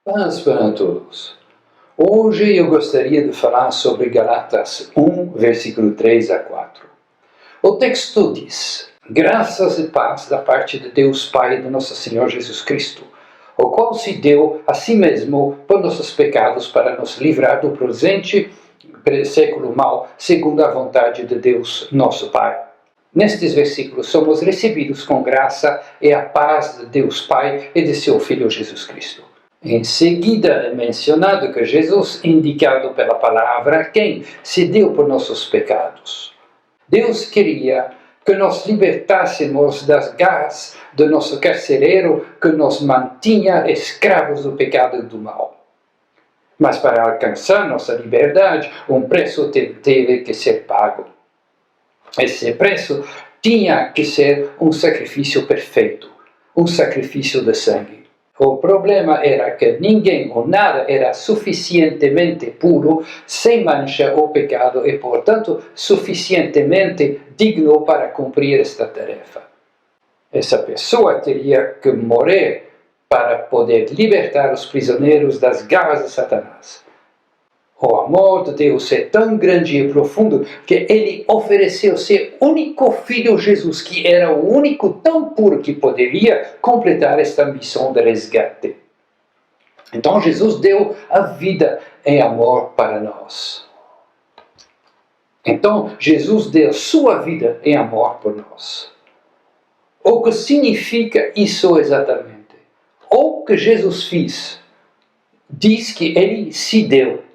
Paz para todos. Hoje eu gostaria de falar sobre Galatas 1, versículo 3 a 4. O texto diz: graças e paz da parte de Deus Pai e de nosso Senhor Jesus Cristo, o qual se deu a si mesmo por nossos pecados para nos livrar do presente século mau, segundo a vontade de Deus, nosso Pai. Nestes versículos somos recebidos com graça e a paz de Deus Pai e de seu Filho Jesus Cristo. Em seguida é mencionado que Jesus, indicado pela palavra, quem se deu por nossos pecados. Deus queria que nos libertássemos das garras do nosso carcereiro que nos mantinha escravos do pecado e do mal. Mas para alcançar nossa liberdade, um preço teve que ser pago. Esse preço tinha que ser um sacrifício perfeito, um sacrifício de sangue. O problema era que ninguém ou nada era suficientemente puro, sem mancha ou pecado e, portanto, suficientemente digno para cumprir esta tarefa. Essa pessoa teria que morrer para poder libertar os prisioneiros das garras de Satanás. O amor de Deus é tão grande e profundo que ele ofereceu seu único filho Jesus, que era o único tão puro que poderia completar esta missão de resgate. Então Jesus deu a vida em amor para nós. Então Jesus deu sua vida em amor por nós. O que significa isso exatamente? O que Jesus fez diz que ele se deu.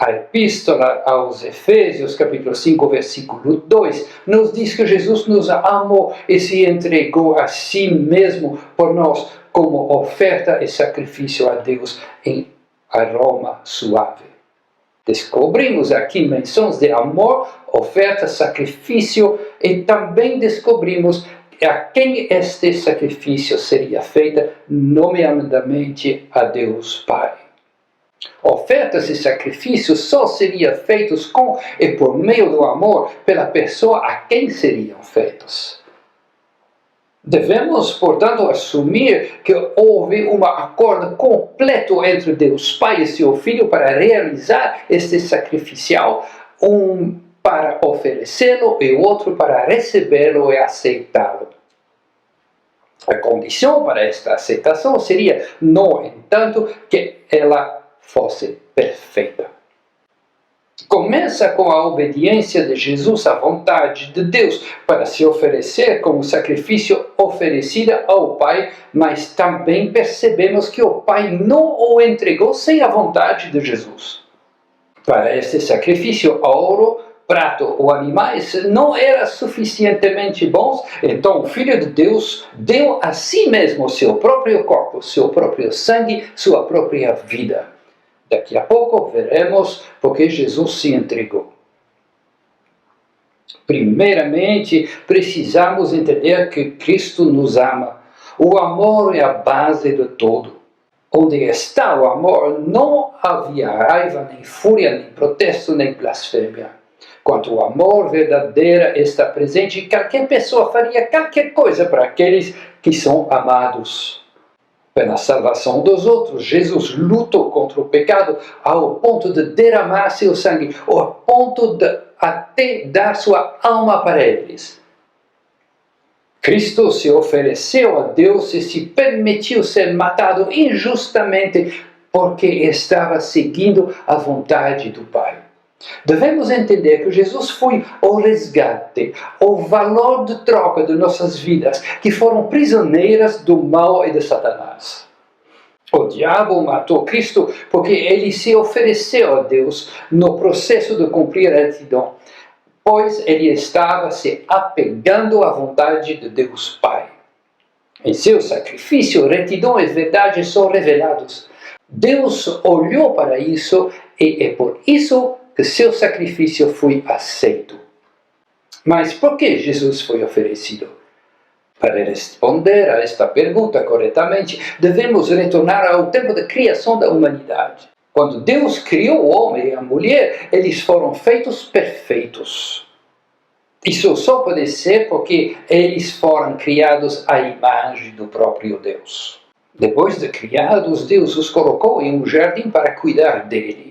A epístola aos Efésios, capítulo 5, versículo 2, nos diz que Jesus nos amou e se entregou a si mesmo por nós como oferta e sacrifício a Deus em aroma suave. Descobrimos aqui menções de amor, oferta, sacrifício e também descobrimos a quem este sacrifício seria feito, nomeadamente a Deus Pai. Ofertas e sacrifícios só seriam feitos com e por meio do amor pela pessoa a quem seriam feitos. Devemos, portanto, assumir que houve um acordo completo entre Deus Pai e seu Filho para realizar este sacrificial, um para oferecê-lo e outro para recebê-lo e aceitá-lo. A condição para esta aceitação seria, no entanto, que ela fosse perfeita. Começa com a obediência de Jesus à vontade de Deus para se oferecer como sacrifício oferecido ao Pai, mas também percebemos que o Pai não o entregou sem a vontade de Jesus. Para este sacrifício, ouro, prato ou animais não eram suficientemente bons, então o Filho de Deus deu a si mesmo seu próprio corpo, seu próprio sangue, sua própria vida. Daqui a pouco veremos porque Jesus se entregou. Primeiramente, precisamos entender que Cristo nos ama. O amor é a base de tudo. Onde está o amor, não havia raiva, nem fúria, nem protesto, nem blasfêmia. Quando o amor verdadeiro está presente, qualquer pessoa faria qualquer coisa para aqueles que são amados. Pela salvação dos outros, Jesus lutou contra o pecado ao ponto de derramar seu sangue, ou ao ponto de até dar sua alma para eles. Cristo se ofereceu a Deus e se permitiu ser matado injustamente porque estava seguindo a vontade do Pai. Devemos entender que Jesus foi o resgate, o valor de troca de nossas vidas, que foram prisioneiras do mal e de Satanás. O diabo matou Cristo porque ele se ofereceu a Deus no processo de cumprir a retidão, pois ele estava se apegando à vontade de Deus Pai. Em seu sacrifício, retidão e verdade são revelados. Deus olhou para isso e é por isso que seu sacrifício foi aceito. Mas por que Jesus foi oferecido? Para responder a esta pergunta corretamente, devemos retornar ao tempo da criação da humanidade. Quando Deus criou o homem e a mulher, eles foram feitos perfeitos. Isso só pode ser porque eles foram criados à imagem do próprio Deus. Depois de criados, Deus os colocou em um jardim para cuidar dele.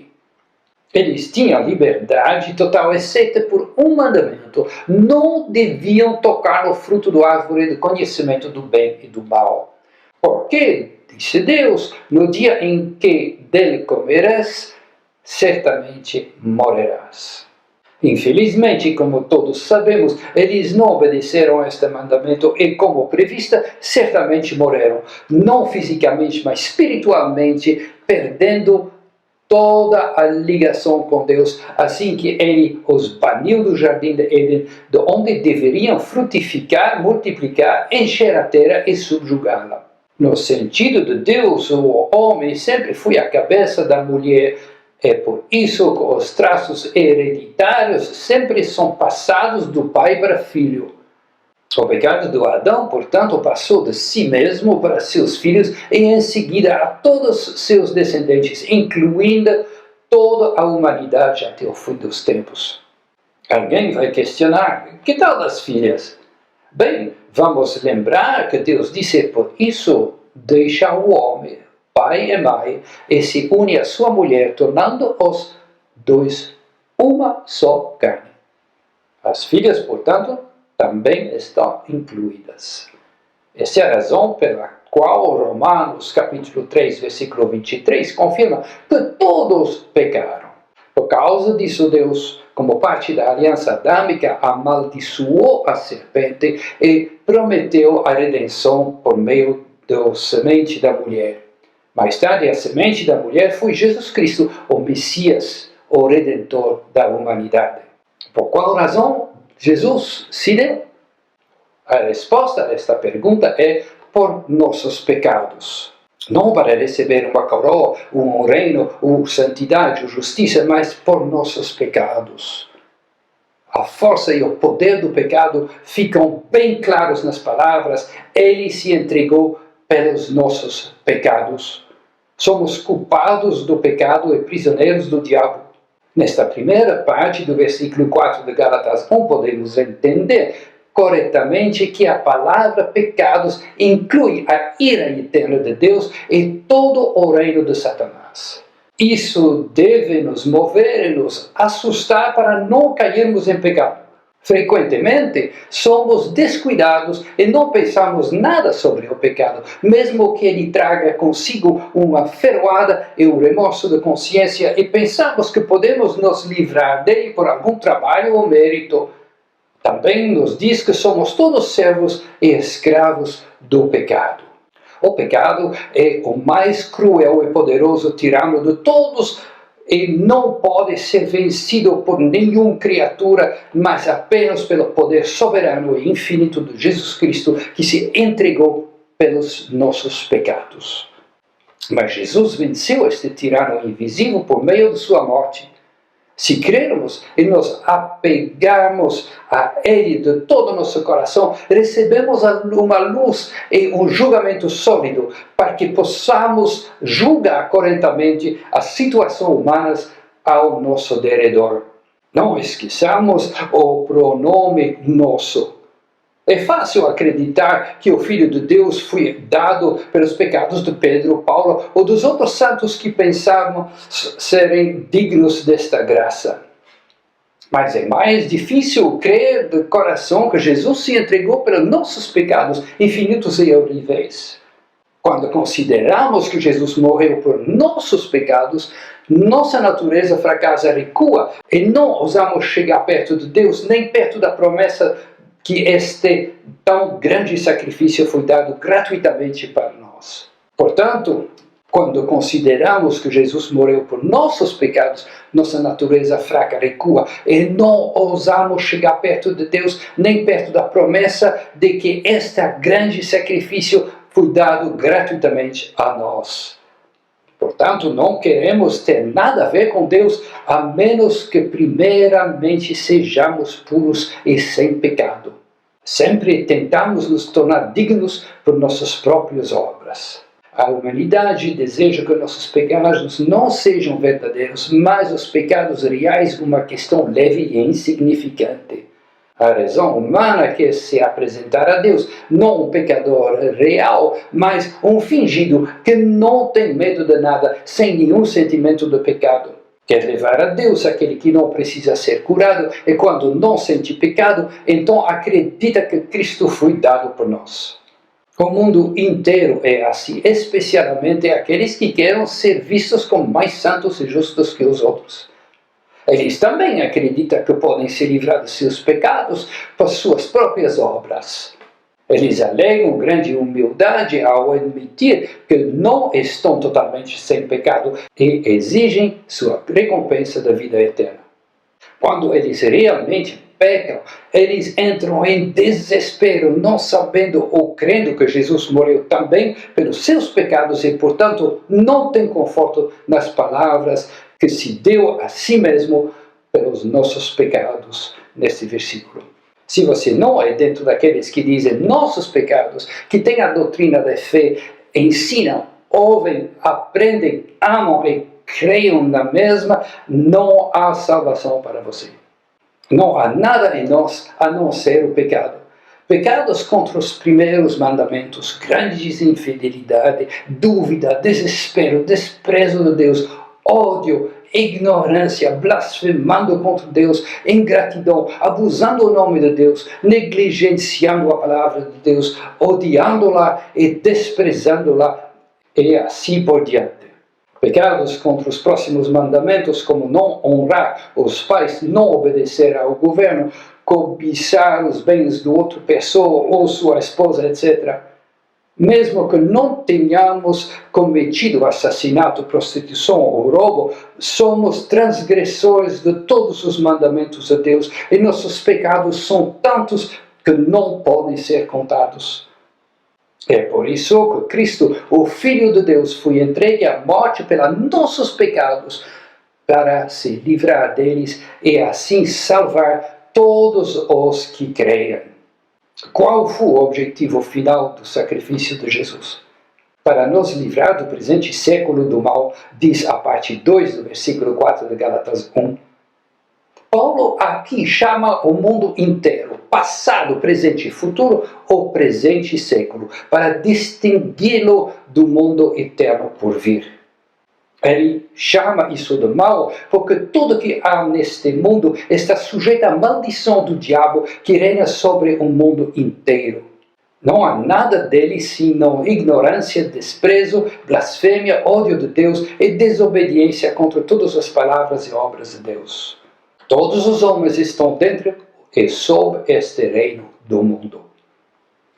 Eles tinham liberdade total, exceto por um mandamento: não deviam tocar no fruto da árvore do conhecimento do bem e do mal. Porque, disse Deus, no dia em que dele comerás, certamente morrerás. Infelizmente, como todos sabemos, eles não obedeceram a este mandamento e, como previsto, certamente morreram, não fisicamente, mas espiritualmente, perdendo toda a ligação com Deus, assim que ele os baniu do jardim de Éden, de onde deveriam frutificar, multiplicar, encher a terra e subjugá-la. No sentido de Deus, o homem sempre foi a cabeça da mulher. É por isso que os traços hereditários sempre são passados do pai para filho. O pecado do Adão, portanto, passou de si mesmo para seus filhos e em seguida a todos seus descendentes, incluindo toda a humanidade até o fim dos tempos. Alguém vai questionar: que tal das filhas? Bem, vamos lembrar que Deus disse: por isso deixa o homem, pai e mãe, e se une a sua mulher, tornando os dois uma só carne. As filhas, portanto, também estão incluídas. Essa é a razão pela qual Romanos capítulo 3, versículo 23, confirma que todos pecaram. Por causa disso, Deus, como parte da aliança adâmica, amaldiçoou a serpente e prometeu a redenção por meio da semente da mulher. Mais tarde, a semente da mulher foi Jesus Cristo, o Messias, o Redentor da humanidade. Por qual razão Jesus se deu? A resposta a esta pergunta é: por nossos pecados. Não para receber uma coroa, um reino, ou santidade, ou justiça, mas por nossos pecados. A força e o poder do pecado ficam bem claros nas palavras: ele se entregou pelos nossos pecados. Somos culpados do pecado e prisioneiros do diabo. Nesta primeira parte do versículo 4 de Gálatas 1, podemos entender corretamente que a palavra pecados inclui a ira eterna de Deus e todo o reino de Satanás. Isso deve nos mover e nos assustar para não cairmos em pecado. Frequentemente, somos descuidados e não pensamos nada sobre o pecado, mesmo que ele traga consigo uma ferroada e um remorso de consciência, e pensamos que podemos nos livrar dele por algum trabalho ou mérito. Também nos diz que somos todos servos e escravos do pecado. O pecado é o mais cruel e poderoso tirano de todos e não pode ser vencido por nenhuma criatura, mas apenas pelo poder soberano e infinito de Jesus Cristo, que se entregou pelos nossos pecados. Mas Jesus venceu este tirano invisível por meio de sua morte. Se crermos e nos apegarmos a Ele de todo o nosso coração, recebemos uma luz e um julgamento sólido para que possamos julgar corretamente as situações humanas ao nosso derredor. Não esqueçamos o pronome nosso. É fácil acreditar que o Filho de Deus foi dado pelos pecados de Pedro, Paulo ou dos outros santos que pensavam serem dignos desta graça. Mas é mais difícil crer de coração que Jesus se entregou pelos nossos pecados infinitos e horríveis. Quando consideramos que Jesus morreu por nossos pecados, nossa natureza fracassa recua e não ousamos chegar perto de Deus, nem perto da promessa que este tão grande sacrifício foi dado gratuitamente para nós. Portanto, quando consideramos que Jesus morreu por nossos pecados, nossa natureza fraca recua e não ousamos chegar perto de Deus, nem perto da promessa de que este grande sacrifício foi dado gratuitamente a nós. Portanto, não queremos ter nada a ver com Deus, a menos que primeiramente sejamos puros e sem pecado. Sempre tentamos nos tornar dignos por nossas próprias obras. A humanidade deseja que nossos pecados não sejam verdadeiros, mas os pecados reais uma questão leve e insignificante. A razão humana quer se apresentar a Deus, não um pecador real, mas um fingido que não tem medo de nada, sem nenhum sentimento de pecado. Quer levar a Deus aquele que não precisa ser curado, e quando não sente pecado, então acredita que Cristo foi dado por nós. O mundo inteiro é assim, especialmente aqueles que querem ser vistos como mais santos e justos que os outros. Eles também acreditam que podem se livrar de seus pecados por suas próprias obras. Eles alegam grande humildade ao admitir que não estão totalmente sem pecado e exigem sua recompensa da vida eterna. Quando eles realmente pecam, eles entram em desespero, não sabendo ou crendo que Jesus morreu também pelos seus pecados e, portanto, não têm conforto nas palavras que se deu a si mesmo pelos nossos pecados, neste versículo. Se você não é dentro daqueles que dizem nossos pecados, que têm a doutrina da fé, ensinam, ouvem, aprendem, amam e creiam na mesma, não há salvação para você. Não há nada em nós a não ser o pecado. Pecados contra os primeiros mandamentos, grandes infidelidade, dúvida, desespero, desprezo de Deus, ódio, ignorância, blasfemando contra Deus, ingratidão, abusando do nome de Deus, negligenciando a palavra de Deus, odiando-la e desprezando-la, e assim por diante. Pecados contra os próximos mandamentos, como não honrar os pais, não obedecer ao governo, cobiçar os bens de outra pessoa ou sua esposa, etc. Mesmo que não tenhamos cometido assassinato, prostituição ou roubo, somos transgressores de todos os mandamentos de Deus e nossos pecados são tantos que não podem ser contados. É por isso que Cristo, o Filho de Deus, foi entregue à morte pelos nossos pecados, para se livrar deles e assim salvar todos os que creiam. Qual foi o objetivo final do sacrifício de Jesus? Para nos livrar do presente século do mal, diz a parte 2 do versículo 4 de Gálatas 1. Paulo aqui chama o mundo inteiro, passado, presente e futuro, ou presente e século, para distingui-lo do mundo eterno por vir. Ele chama isso de mal porque tudo que há neste mundo está sujeito à maldição do diabo que reina sobre o mundo inteiro. Não há nada dele senão ignorância, desprezo, blasfêmia, ódio de Deus e desobediência contra todas as palavras e obras de Deus. Todos os homens estão dentro e sob este reino do mundo.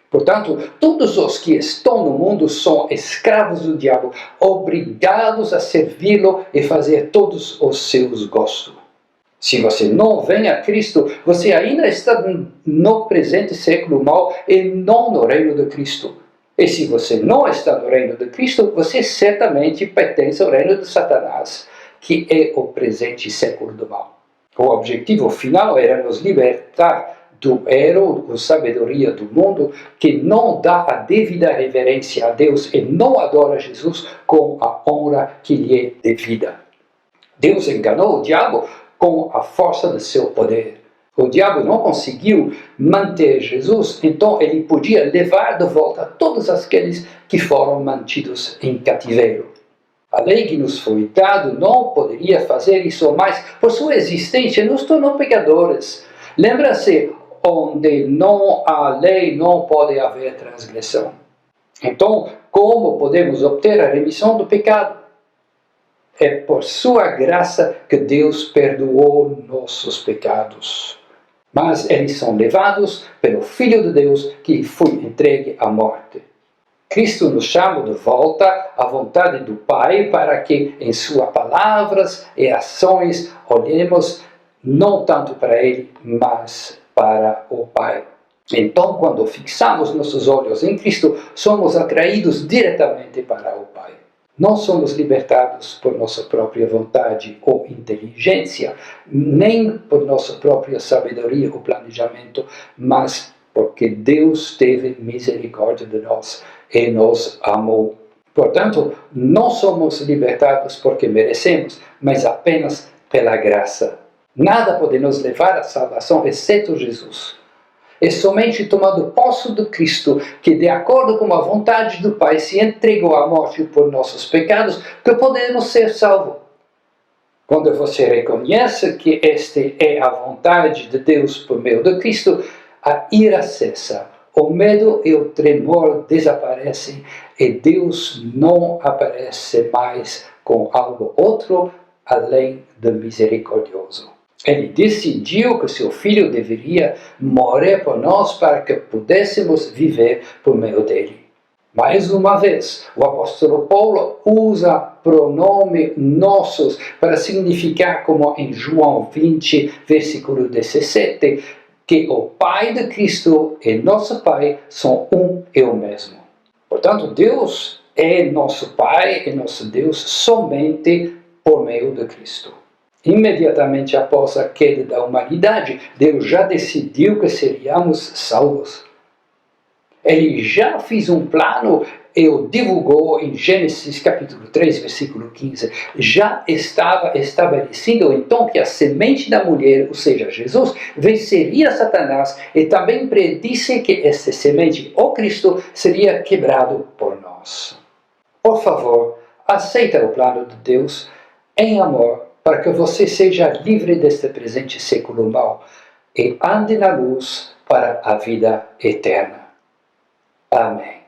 Portanto, todos os que estão no mundo são escravos do diabo, obrigados a servi-lo e fazer todos os seus gostos. Se você não vem a Cristo, você ainda está no presente século mal e não no reino de Cristo. E se você não está no reino de Cristo, você certamente pertence ao reino de Satanás, que é o presente século do mal. O objetivo final era nos libertar do erro ou sabedoria do mundo que não dá a devida reverência a Deus e não adora Jesus com a honra que lhe é devida. Deus enganou o diabo com a força de seu poder. O diabo não conseguiu manter Jesus, então ele podia levar de volta todos aqueles que foram mantidos em cativeiro. A lei que nos foi dada não poderia fazer isso, mas por sua existência nos tornou pecadores. Lembra-se, onde não há lei não pode haver transgressão. Então, como podemos obter a remissão do pecado? É por sua graça que Deus perdoou nossos pecados. Mas eles são levados pelo Filho de Deus que foi entregue à morte. Cristo nos chama de volta à vontade do Pai para que, em suas palavras e ações, olhemos não tanto para Ele, mas para o Pai. Então, quando fixamos nossos olhos em Cristo, somos atraídos diretamente para o Pai. Não somos libertados por nossa própria vontade ou inteligência, nem por nossa própria sabedoria ou planejamento, mas porque Deus teve misericórdia de nós e nos amou. Portanto, não somos libertados porque merecemos, mas apenas pela graça. Nada pode nos levar à salvação exceto Jesus. É somente tomando posse de Cristo, que de acordo com a vontade do Pai se entregou à morte por nossos pecados, que podemos ser salvos. Quando você reconhece que esta é a vontade de Deus por meio de Cristo, a ira cessa, o medo e o tremor desaparecem e Deus não aparece mais com algo outro além de misericordioso. Ele decidiu que seu filho deveria morrer por nós para que pudéssemos viver por meio dele. Mais uma vez, o apóstolo Paulo usa pronome nossos para significar, como em João 20, versículo 17, que o Pai de Cristo e nosso Pai são um e o mesmo. Portanto, Deus é nosso Pai e nosso Deus somente por meio de Cristo. Imediatamente após a queda da humanidade, Deus já decidiu que seríamos salvos. Ele já fez um plano e o divulgou em Gênesis capítulo 3, versículo 15. Já estava estabelecido então que a semente da mulher, ou seja, Jesus, venceria Satanás e também predisse que esta semente, o Cristo, seria quebrado por nós. Por favor, aceita o plano de Deus em amor para que você seja livre deste presente século mau e ande na luz para a vida eterna. Amém.